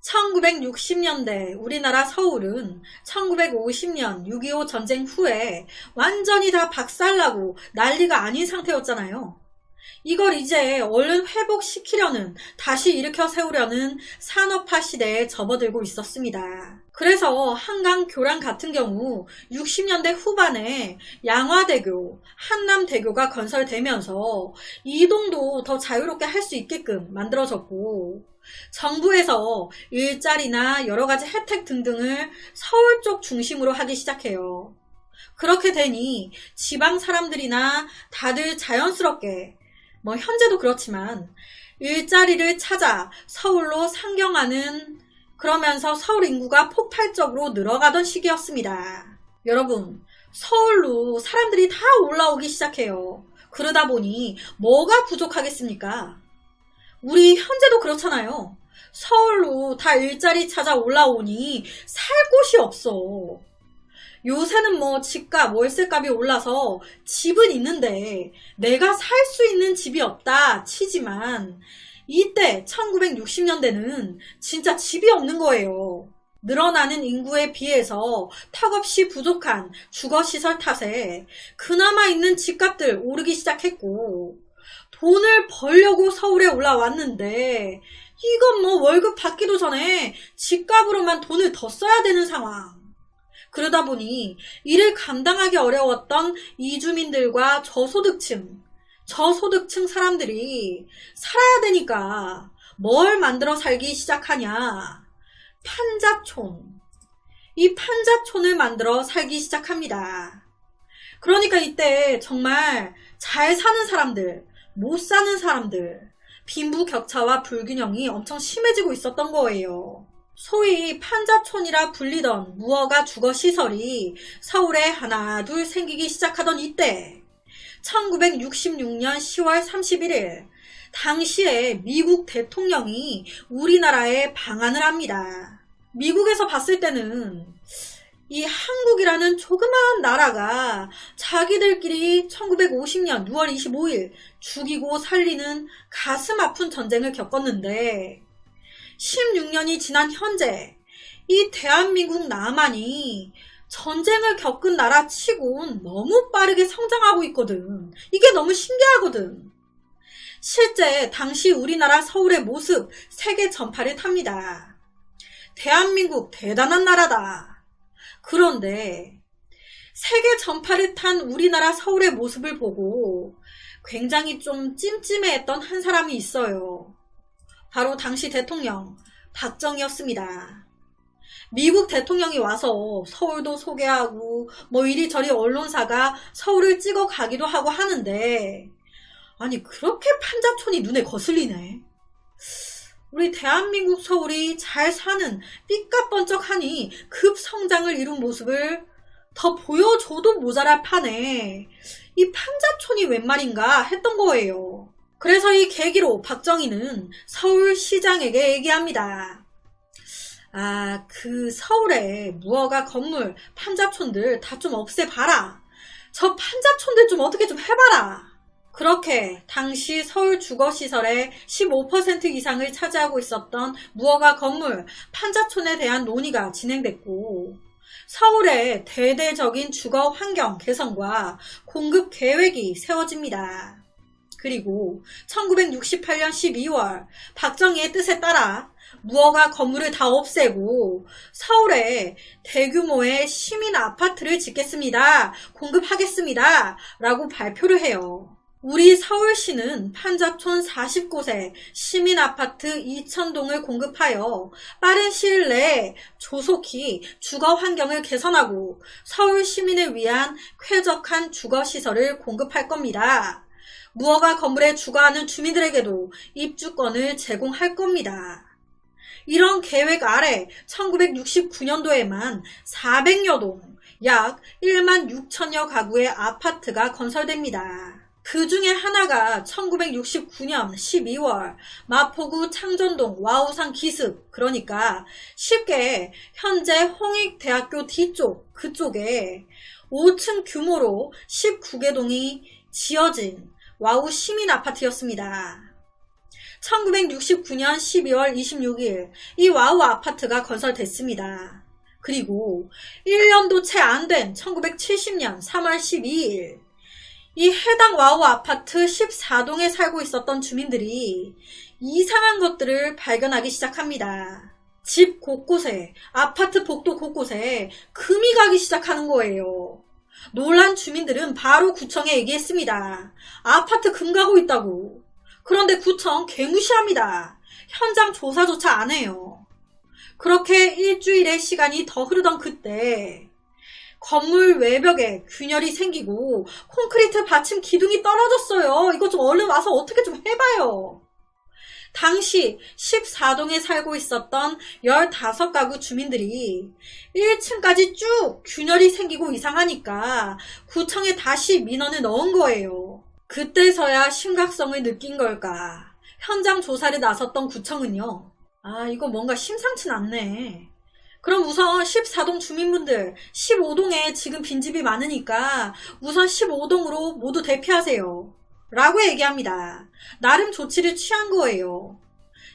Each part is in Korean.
1960년대 우리나라 서울은 1950년 6.25 전쟁 후에 완전히 다 박살나고 난리가 아닌 상태였잖아요. 이걸 이제 얼른 회복시키려는, 다시 일으켜 세우려는 산업화 시대에 접어들고 있었습니다. 그래서 한강 교량 같은 경우 60년대 후반에 양화대교, 한남대교가 건설되면서 이동도 더 자유롭게 할 수 있게끔 만들어졌고, 정부에서 일자리나 여러가지 혜택 등등을 서울 쪽 중심으로 하기 시작해요. 그렇게 되니 지방 사람들이나 다들 자연스럽게, 현재도 그렇지만 일자리를 찾아 서울로 상경하는, 그러면서 서울 인구가 폭발적으로 늘어가던 시기였습니다. 여러분, 서울로 사람들이 다 올라오기 시작해요. 그러다 보니 뭐가 부족하겠습니까? 우리 현재도 그렇잖아요. 서울로 다 일자리 찾아 올라오니 살 곳이 없어. 요새는 집값, 월세값이 올라서 집은 있는데 내가 살 수 있는 집이 없다 치지만, 이때 1960년대는 진짜 집이 없는 거예요. 늘어나는 인구에 비해서 턱없이 부족한 주거시설 탓에 그나마 있는 집값들 오르기 시작했고, 돈을 벌려고 서울에 올라왔는데 이건 월급 받기도 전에 집값으로만 돈을 더 써야 되는 상황. 그러다 보니 이를 감당하기 어려웠던 이주민들과 저소득층 사람들이 살아야 되니까 뭘 만들어 살기 시작하냐? 판자촌. 이 판자촌을 만들어 살기 시작합니다. 그러니까 이때 정말 잘 사는 사람들, 못 사는 사람들, 빈부격차와 불균형이 엄청 심해지고 있었던 거예요. 소위 판자촌이라 불리던 무허가 주거시설이 서울에 하나 둘 생기기 시작하던 이때, 1966년 10월 31일 당시에 미국 대통령이 우리나라에 방한을 합니다. 미국에서 봤을 때는 이 한국이라는 조그마한 나라가 자기들끼리 1950년 6월 25일 죽이고 살리는 가슴 아픈 전쟁을 겪었는데, 16년이 지난 현재 이 대한민국 남한이 전쟁을 겪은 나라 치곤 너무 빠르게 성장하고 있거든. 이게 너무 신기하거든. 실제 당시 우리나라 서울의 모습 세계 전파를 탑니다. 대한민국 대단한 나라다. 그런데 세계 전파를 탄 우리나라 서울의 모습을 보고 굉장히 좀 찜찜해했던 한 사람이 있어요. 바로 당시 대통령 박정희였습니다. 미국 대통령이 와서 서울도 소개하고 이리저리 언론사가 서울을 찍어 가기도 하고 하는데, 아니 그렇게 판자촌이 눈에 거슬리네. 우리 대한민국 서울이 잘 사는, 삐까번쩍하니 급성장을 이룬 모습을 더 보여줘도 모자랄 판에 이 판자촌이 웬 말인가 했던 거예요. 그래서 이 계기로 박정희는 서울시장에게 얘기합니다. 그 서울에 무허가 건물, 판자촌들 다 좀 없애봐라. 저 판자촌들 좀 어떻게 좀 해봐라. 그렇게 당시 서울 주거시설의 15% 이상을 차지하고 있었던 무허가 건물, 판자촌에 대한 논의가 진행됐고, 서울의 대대적인 주거 환경 개선과 공급 계획이 세워집니다. 그리고 1968년 12월 박정희의 뜻에 따라 무허가 건물을 다 없애고 서울에 대규모의 시민 아파트를 짓겠습니다. 공급하겠습니다. 라고 발표를 해요. 우리 서울시는 판자촌 40곳에 시민 아파트 2,000동을 공급하여 빠른 시일 내에 조속히 주거 환경을 개선하고 서울 시민을 위한 쾌적한 주거시설을 공급할 겁니다. 무허가 건물에 주거하는 주민들에게도 입주권을 제공할 겁니다. 이런 계획 아래 1969년도에만 400여 동, 약 1만 6천여 가구의 아파트가 건설됩니다. 그 중에 하나가 1969년 12월 마포구 창전동 와우산 기슭, 그러니까 쉽게 현재 홍익대학교 뒤쪽 그쪽에 5층 규모로 19개 동이 지어진 와우 시민 아파트였습니다. 1969년 12월 26일 이 와우 아파트가 건설됐습니다. 그리고 1년도 채 안 된 1970년 3월 12일 이 해당 와우 아파트 14동에 살고 있었던 주민들이 이상한 것들을 발견하기 시작합니다. 집 곳곳에, 아파트 복도 곳곳에 금이 가기 시작하는 거예요. 놀란 주민들은 바로 구청에 얘기했습니다. 아파트 금 가고 있다고. 그런데 구청 개무시합니다. 현장 조사조차 안 해요. 그렇게 일주일의 시간이 더 흐르던 그때 건물 외벽에 균열이 생기고 콘크리트 받침 기둥이 떨어졌어요. 이거 좀 얼른 와서 어떻게 좀 해봐요. 당시 14동에 살고 있었던 15가구 주민들이 1층까지 쭉 균열이 생기고 이상하니까 구청에 다시 민원을 넣은 거예요. 그때서야 심각성을 느낀 걸까. 현장 조사를 나섰던 구청은요. 이거 뭔가 심상치 않네. 그럼 우선 14동 주민분들 15동에 지금 빈집이 많으니까 우선 15동으로 모두 대피하세요. 라고 얘기합니다. 나름 조치를 취한 거예요.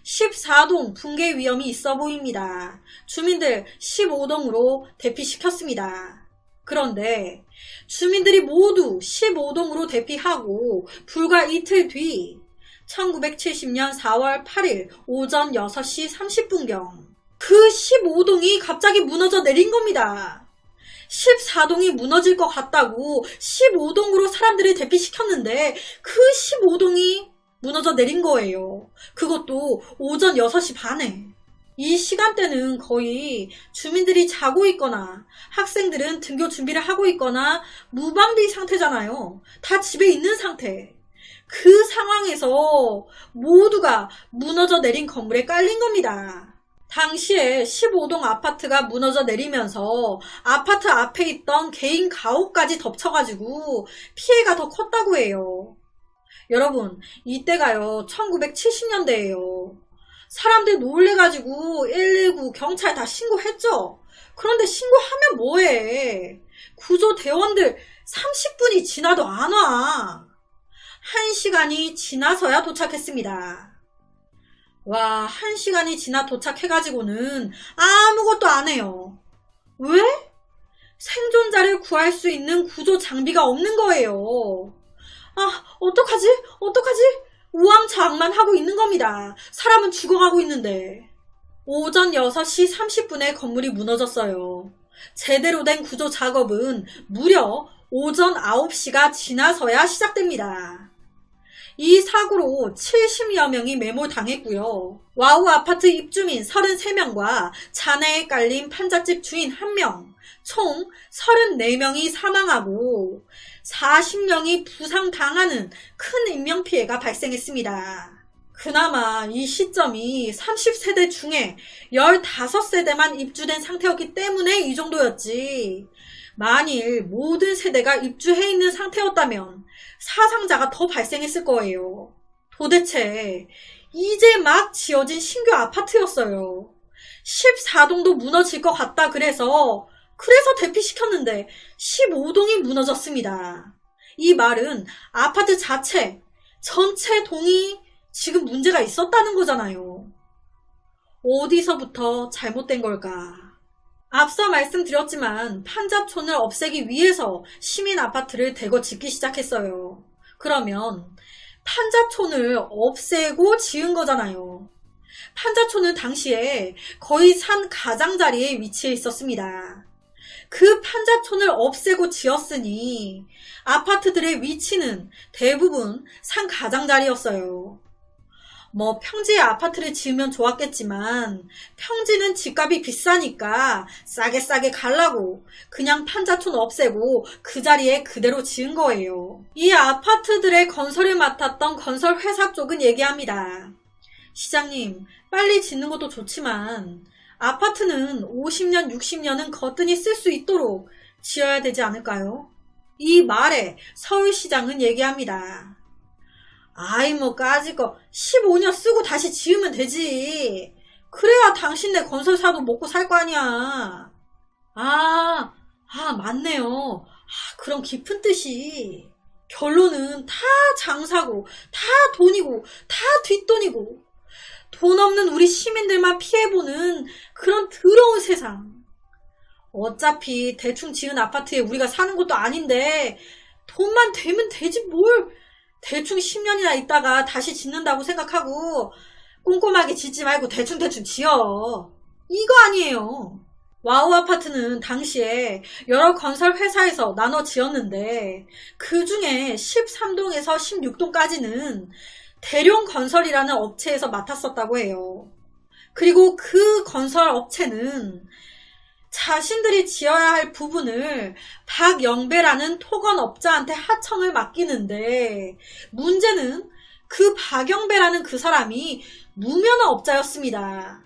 14동 붕괴 위험이 있어 보입니다. 주민들 15동으로 대피시켰습니다. 그런데 주민들이 모두 15동으로 대피하고 불과 이틀 뒤 1970년 4월 8일 오전 6시 30분경 그 15동이 갑자기 무너져 내린 겁니다. 14동이 무너질 것 같다고 15동으로 사람들을 대피시켰는데 그 15동이 무너져 내린 거예요. 그것도 오전 6시 반에. 이 시간대는 거의 주민들이 자고 있거나 학생들은 등교 준비를 하고 있거나 무방비 상태잖아요. 다 집에 있는 상태. 그 상황에서 모두가 무너져 내린 건물에 깔린 겁니다. 당시에 15동 아파트가 무너져 내리면서 아파트 앞에 있던 개인 가옥까지 덮쳐가지고 피해가 더 컸다고 해요. 여러분, 이때가요 1970년대예요. 사람들 놀래가지고 119 경찰 다 신고했죠. 그런데 신고하면 뭐해. 구조대원들 30분이 지나도 안 와. 1시간이 지나서야 도착했습니다. 와, 1시간이 지나 도착해가지고는 아무것도 안 해요. 왜? 생존자를 구할 수 있는 구조 장비가 없는 거예요. 어떡하지? 우왕좌왕만 하고 있는 겁니다. 사람은 죽어가고 있는데. 오전 6시 30분에 건물이 무너졌어요. 제대로 된 구조 작업은 무려 오전 9시가 지나서야 시작됩니다. 이 사고로 70여 명이 매몰당했고요. 와우 아파트 입주민 33명과 잔해에 깔린 판잣집 주인 1명, 총 34명이 사망하고 40명이 부상당하는 큰 인명피해가 발생했습니다. 그나마 이 시점이 30세대 중에 15세대만 입주된 상태였기 때문에 이 정도였지. 만일 모든 세대가 입주해 있는 상태였다면 사상자가 더 발생했을 거예요. 도대체 이제 막 지어진 신규 아파트였어요. 14동도 무너질 것 같다 그래서 대피시켰는데 15동이 무너졌습니다. 이 말은 아파트 자체, 전체 동이 지금 문제가 있었다는 거잖아요. 어디서부터 잘못된 걸까? 앞서 말씀드렸지만 판잡촌을 없애기 위해서 시민 아파트를 대거 짓기 시작했어요. 그러면 판잡촌을 없애고 지은 거잖아요. 판잡촌은 당시에 거의 산 가장자리에 위치해 있었습니다. 그 판잡촌을 없애고 지었으니 아파트들의 위치는 대부분 산 가장자리였어요. 평지에 아파트를 지으면 좋았겠지만 평지는 집값이 비싸니까 싸게 갈라고 그냥 판자촌 없애고 그 자리에 그대로 지은 거예요. 이 아파트들의 건설을 맡았던 건설회사 쪽은 얘기합니다. 시장님, 빨리 짓는 것도 좋지만 아파트는 50년, 60년은 거뜬히 쓸 수 있도록 지어야 되지 않을까요? 이 말에 서울시장은 얘기합니다. 까짓 거 15년 쓰고 다시 지으면 되지. 그래야 당신네 건설사도 먹고 살 거 아니야. 맞네요. 그런 깊은 뜻이. 결론은 다 장사고, 다 돈이고, 다 뒷돈이고, 돈 없는 우리 시민들만 피해보는 그런 더러운 세상. 어차피 대충 지은 아파트에 우리가 사는 것도 아닌데 돈만 되면 되지 뭘. 대충 10년이나 있다가 다시 짓는다고 생각하고 꼼꼼하게 짓지 말고 대충대충 지어. 이거 아니에요. 와우 아파트는 당시에 여러 건설 회사에서 나눠 지었는데 그 중에 13동에서 16동까지는 대룡건설이라는 업체에서 맡았었다고 해요. 그리고 그 건설 업체는 자신들이 지어야 할 부분을 박영배라는 토건업자한테 하청을 맡기는데 문제는 그 박영배라는 그 사람이 무면허업자였습니다.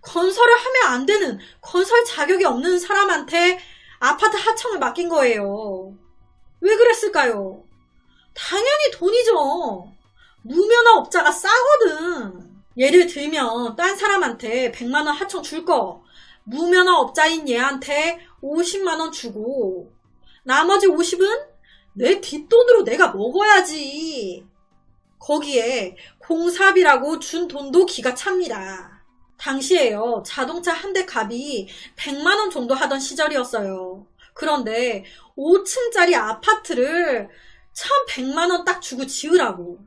건설을 하면 안 되는, 건설 자격이 없는 사람한테 아파트 하청을 맡긴 거예요. 왜 그랬을까요? 당연히 돈이죠. 무면허업자가 싸거든. 예를 들면 딴 사람한테 100만원 하청 줄 거 무면허업자인 얘한테 50만원 주고 나머지 50은 내 뒷돈으로 내가 먹어야지. 거기에 공사비라고 준 돈도 기가 찹니다. 당시에요, 자동차 한 대 값이 100만원 정도 하던 시절이었어요. 그런데 5층짜리 아파트를 1100만원 딱 주고 지으라고.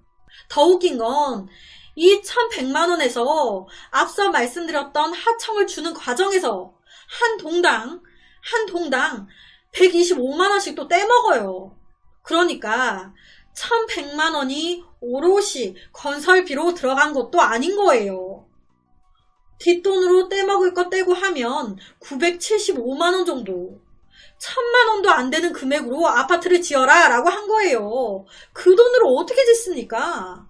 더 웃긴 건 이 1100만원에서 앞서 말씀드렸던 하청을 주는 과정에서 한 동당 125만원씩 또 떼먹어요. 그러니까 1100만원이 오롯이 건설비로 들어간 것도 아닌 거예요. 뒷돈으로 떼먹을 거 떼고 하면 975만원 정도, 1000만원도 안 되는 금액으로 아파트를 지어라 라고 한 거예요. 그 돈으로 어떻게 짓습니까?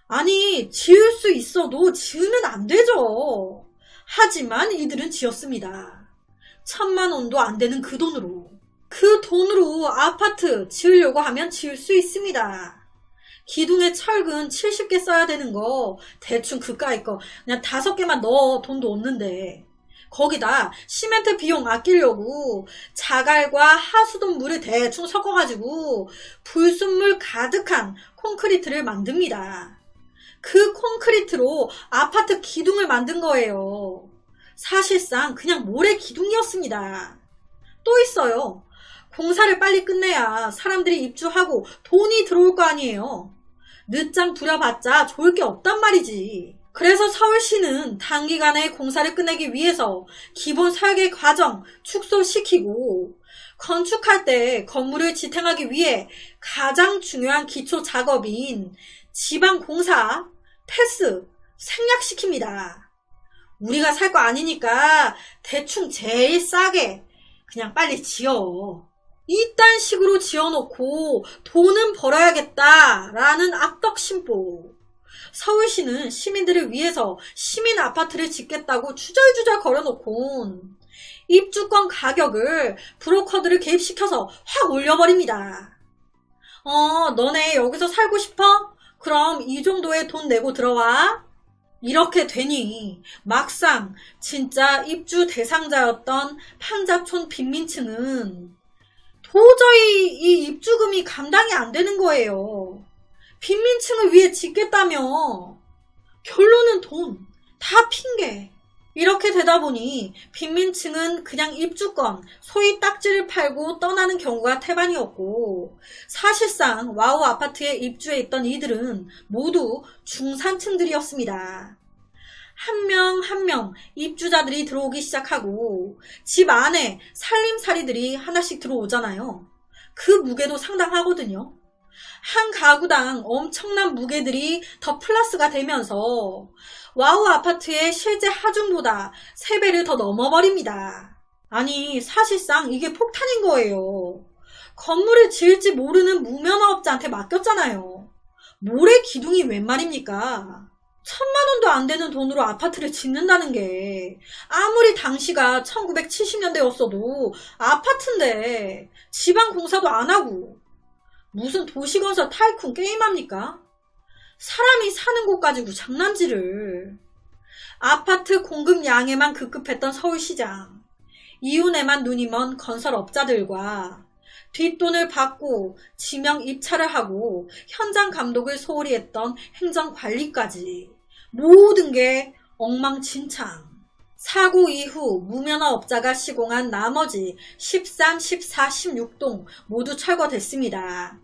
아니, 지을 수 있어도 지으면 안 되죠. 하지만 이들은 지었습니다. 1000만원도 안 되는 그 돈으로. 그 돈으로 아파트 지으려고 하면 지을 수 있습니다. 기둥에 철근 70개 써야 되는 거 대충 그까이 거 그냥 5개만 넣어. 돈도 없는데. 거기다 시멘트 비용 아끼려고 자갈과 하수도 물을 대충 섞어가지고 불순물 가득한 콘크리트를 만듭니다. 그 콘크리트로 아파트 기둥을 만든 거예요. 사실상 그냥 모래 기둥이었습니다. 또 있어요. 공사를 빨리 끝내야 사람들이 입주하고 돈이 들어올 거 아니에요. 늦장 부려봤자 좋을 게 없단 말이지. 그래서 서울시는 단기간에 공사를 끝내기 위해서 기본 설계 과정 축소시키고 건축할 때 건물을 지탱하기 위해 가장 중요한 기초 작업인 지방공사 패스 생략시킵니다. 우리가 살 거 아니니까 대충 제일 싸게 그냥 빨리 지어. 이딴 식으로 지어놓고 돈은 벌어야겠다라는 악덕심보. 서울시는 시민들을 위해서 시민 아파트를 짓겠다고 주절주절 걸어놓고 입주권 가격을 브로커들을 개입시켜서 확 올려버립니다. 너네 여기서 살고 싶어? 그럼 이 정도의 돈 내고 들어와. 이렇게 되니 막상 진짜 입주 대상자였던 판자촌 빈민층은 도저히 이 입주금이 감당이 안 되는 거예요. 빈민층을 위해 짓겠다며. 결론은 돈, 다 핑계. 이렇게 되다 보니 빈민층은 그냥 입주권, 소위 딱지를 팔고 떠나는 경우가 태반이었고, 사실상 와우 아파트에 입주해 있던 이들은 모두 중산층들이었습니다. 한 명 한 명 입주자들이 들어오기 시작하고 집 안에 살림살이들이 하나씩 들어오잖아요. 그 무게도 상당하거든요. 한 가구당 엄청난 무게들이 더 플러스가 되면서 와우 아파트의 실제 하중보다 3배를 더 넘어버립니다. 아니, 사실상 이게 폭탄인 거예요. 건물을 지을지 모르는 무면허업자한테 맡겼잖아요. 모래 기둥이 웬 말입니까? 1000만원도 안 되는 돈으로 아파트를 짓는다는 게 아무리 당시가 1970년대였어도 아파트인데 지방공사도 안 하고 무슨 도시건설 타이쿤 게임합니까? 사람이 사는 곳 가지고 장난질을. 아파트 공급량에만 급급했던 서울시장, 이윤에만 눈이 먼 건설업자들과 뒷돈을 받고 지명 입찰을 하고 현장 감독을 소홀히 했던 행정관리까지 모든 게 엉망진창. 사고 이후 무면허업자가 시공한 나머지 13, 14, 16동 모두 철거됐습니다.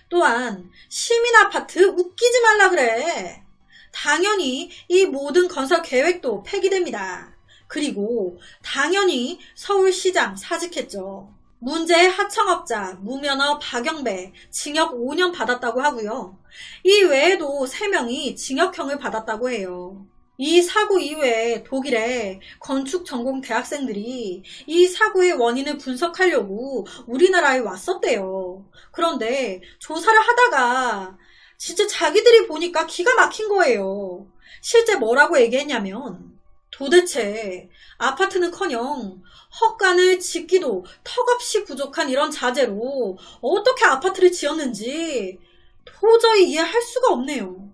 또한 시민아파트 웃기지 말라 그래. 당연히 이 모든 건설 계획도 폐기됩니다. 그리고 당연히 서울시장 사직했죠. 문제의 하청업자 무면허 박영배 징역 5년 받았다고 하고요. 이 외에도 3명이 징역형을 받았다고 해요. 이 사고 이후에 독일의 건축 전공 대학생들이 이 사고의 원인을 분석하려고 우리나라에 왔었대요. 그런데 조사를 하다가 진짜 자기들이 보니까 기가 막힌 거예요. 실제 뭐라고 얘기했냐면 도대체 아파트는커녕 헛간을 짓기도 턱없이 부족한 이런 자재로 어떻게 아파트를 지었는지 도저히 이해할 수가 없네요.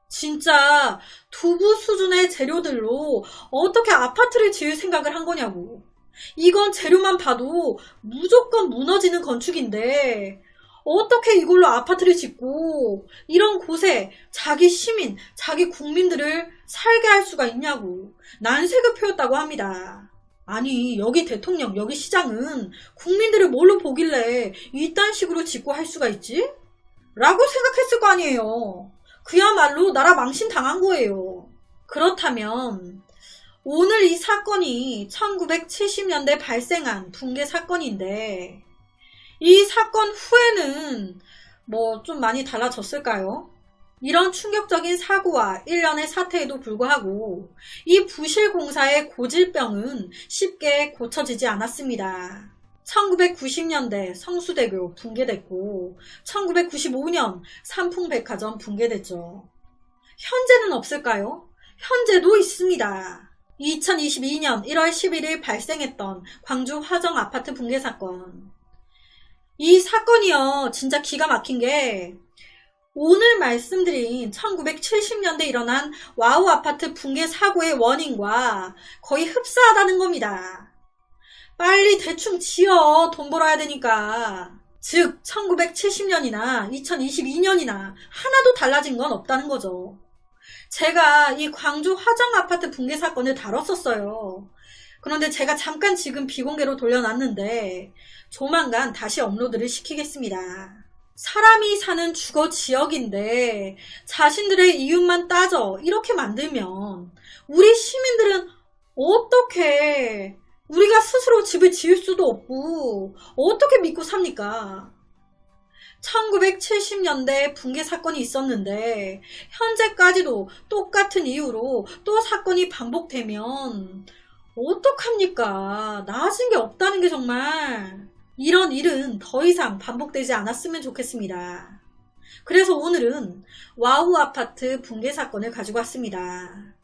진짜 두부 수준의 재료들로 어떻게 아파트를 지을 생각을 한 거냐고. 이건 재료만 봐도 무조건 무너지는 건축인데 어떻게 이걸로 아파트를 짓고 이런 곳에 자기 시민, 자기 국민들을 살게 할 수가 있냐고 난색을 표했다고 합니다. 아니 여기 대통령, 여기 시장은 국민들을 뭘로 보길래 이딴 식으로 짓고 할 수가 있지? 라고 생각했을 거 아니에요. 그야말로 나라 망신 당한 거예요. 그렇다면 오늘 이 사건이 1970년대 발생한 붕괴 사건인데 이 사건 후에는 뭐 좀 많이 달라졌을까요? 이런 충격적인 사고와 일련의 사태에도 불구하고 이 부실공사의 고질병은 쉽게 고쳐지지 않았습니다. 1990년대 성수대교 붕괴됐고 1995년 삼풍백화점 붕괴됐죠. 현재는 없을까요? 현재도 있습니다. 2022년 1월 11일 발생했던 광주 화정 아파트 붕괴 사건. 이 사건이요 진짜 기가 막힌 게 오늘 말씀드린 1970년대 일어난 와우 아파트 붕괴 사고의 원인과 거의 흡사하다는 겁니다. 빨리 대충 지어 돈 벌어야 되니까. 즉 1970년이나 2022년이나 하나도 달라진 건 없다는 거죠. 제가 이 광주 화정 아파트 붕괴 사건을 다뤘었어요. 그런데 제가 잠깐 지금 비공개로 돌려놨는데 조만간 다시 업로드를 시키겠습니다. 사람이 사는 주거 지역인데 자신들의 이웃만 따져 이렇게 만들면 우리 시민들은 어떻게 우리가 스스로 집을 지을 수도 없고 어떻게 믿고 삽니까? 1970년대 붕괴 사건이 있었는데 현재까지도 똑같은 이유로 또 사건이 반복되면 어떡합니까? 나아진 게 없다는 게 정말 이런 일은 더 이상 반복되지 않았으면 좋겠습니다. 그래서 오늘은 와우 아파트 붕괴 사건을 가지고 왔습니다.